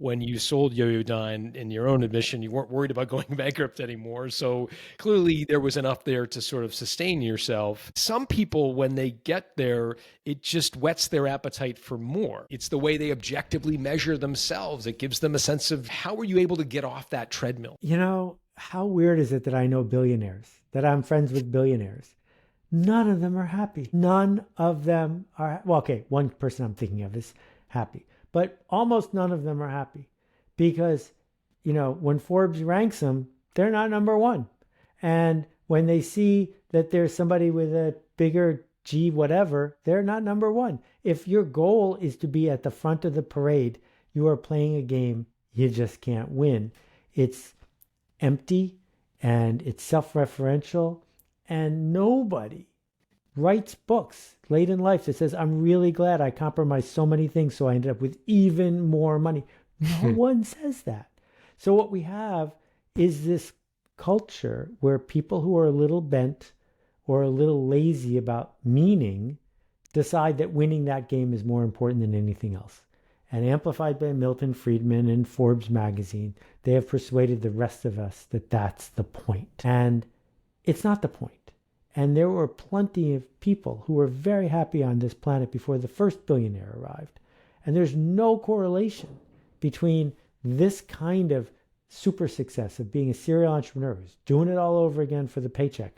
when you sold Yo-Yo in your own admission, you weren't worried about going bankrupt anymore. So clearly there was enough there to sort of sustain yourself. Some people, when they get there, it just whets their appetite for more. It's the way they objectively measure themselves. It gives them a sense of how were you able to get off that treadmill? You know, how weird is it that I know billionaires, that I'm friends with billionaires? None of them are happy. None of them are, well, okay, one person I'm thinking of is happy, but almost none of them are happy because, you know, when Forbes ranks them, they're not number one. And when they see that there's somebody with a bigger G whatever, they're not number one. If your goal is to be at the front of the parade, you are playing a game you just can't win. It's empty and it's self-referential, and nobody writes books late in life that says, I'm really glad I compromised so many things so I ended up with even more money. No one says that. So what we have is this culture where people who are a little bent or a little lazy about meaning decide that winning that game is more important than anything else. And amplified by Milton Friedman and Forbes magazine, they have persuaded the rest of us that that's the point. And it's not the point. And there were plenty of people who were very happy on this planet before the first billionaire arrived. And there's no correlation between this kind of super success of being a serial entrepreneur who's doing it all over again for the paycheck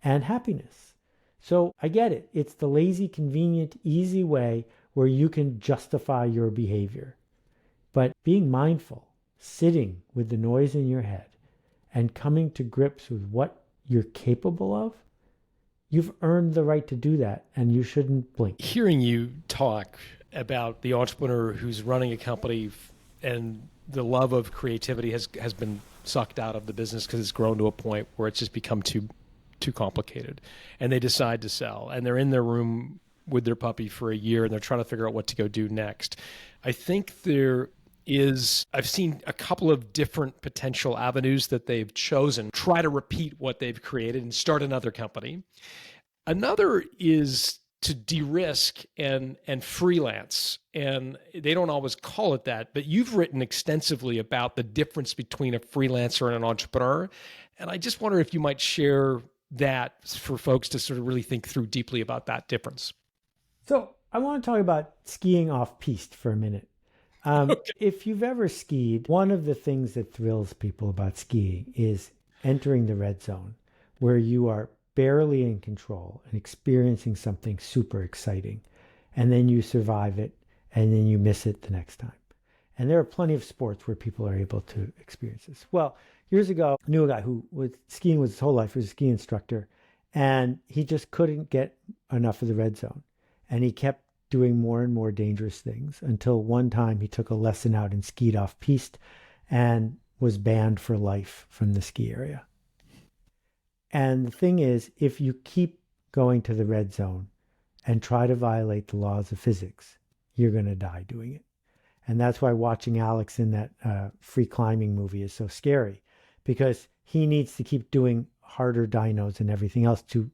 and happiness. So I get it. It's the lazy, convenient, easy way where you can justify your behavior. But being mindful, sitting with the noise in your head and coming to grips with what you're capable of, you've earned the right to do that, and you shouldn't blink. Hearing you talk about the entrepreneur who's running a company and the love of creativity has been sucked out of the business because it's grown to a point where it's just become too complicated, and they decide to sell, and they're in their room with their puppy for a year and they're trying to figure out what to go do next. I think I've seen a couple of different potential avenues that they've chosen. Try to repeat what they've created and start another company. Another is to de-risk and freelance. And they don't always call it that, but you've written extensively about the difference between a freelancer and an entrepreneur. And I just wonder if you might share that for folks to sort of really think through deeply about that difference. So I want to talk about skiing off-piste for a minute. Okay. If you've ever skied, one of the things that thrills people about skiing is entering the red zone, where you are barely in control and experiencing something super exciting. And then you survive it, and then you miss it the next time. And there are plenty of sports where people are able to experience this. Well, years ago, I knew a guy who was skiing with his whole life. He was a ski instructor, and he just couldn't get enough of the red zone. And he kept doing more and more dangerous things until one time he took a lesson out and skied off piste and was banned for life from the ski area. And the thing is, if you keep going to the red zone and try to violate the laws of physics, you're going to die doing it. And that's why watching Alex in that free climbing movie is so scary, because he needs to keep doing harder dynos and everything else to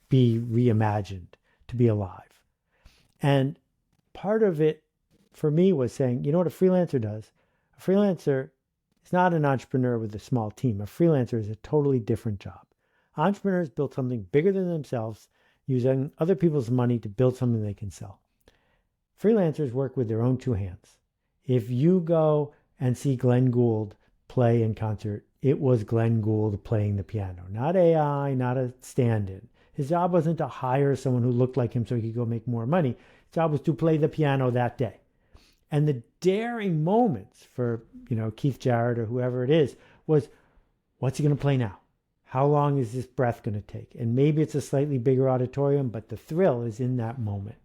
be reimagined, to be alive. And part of it for me was saying, you know what a freelancer does? A freelancer is not an entrepreneur with a small team. A freelancer is a totally different job. Entrepreneurs build something bigger than themselves, using other people's money to build something they can sell. Freelancers work with their own two hands. If you go and see Glenn Gould play in concert, it was Glenn Gould playing the piano, not AI, not a stand-in. His job wasn't to hire someone who looked like him so he could go make more money. His job was to play the piano that day. And the daring moments for, Keith Jarrett or whoever it is, was, what's he going to play now? How long is this breath going to take? And maybe it's a slightly bigger auditorium, but the thrill is in that moment.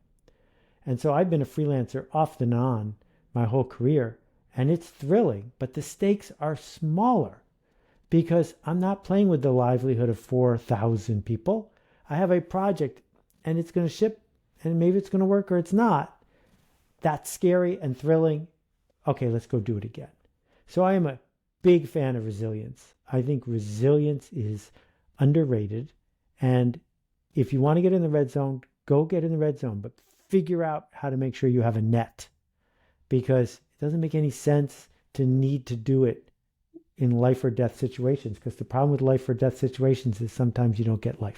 And so I've been a freelancer off and on my whole career, and it's thrilling, but the stakes are smaller because I'm not playing with the livelihood of 4,000 people. I have a project and it's going to ship, and maybe it's going to work or it's not. That's scary and thrilling. Okay, let's go do it again. So I am a big fan of resilience. I think resilience is underrated. And if you want to get in the red zone, go get in the red zone, but figure out how to make sure you have a net, because It doesn't make any sense to need to do it in life or death situations, because the problem with life or death situations is sometimes you don't get life.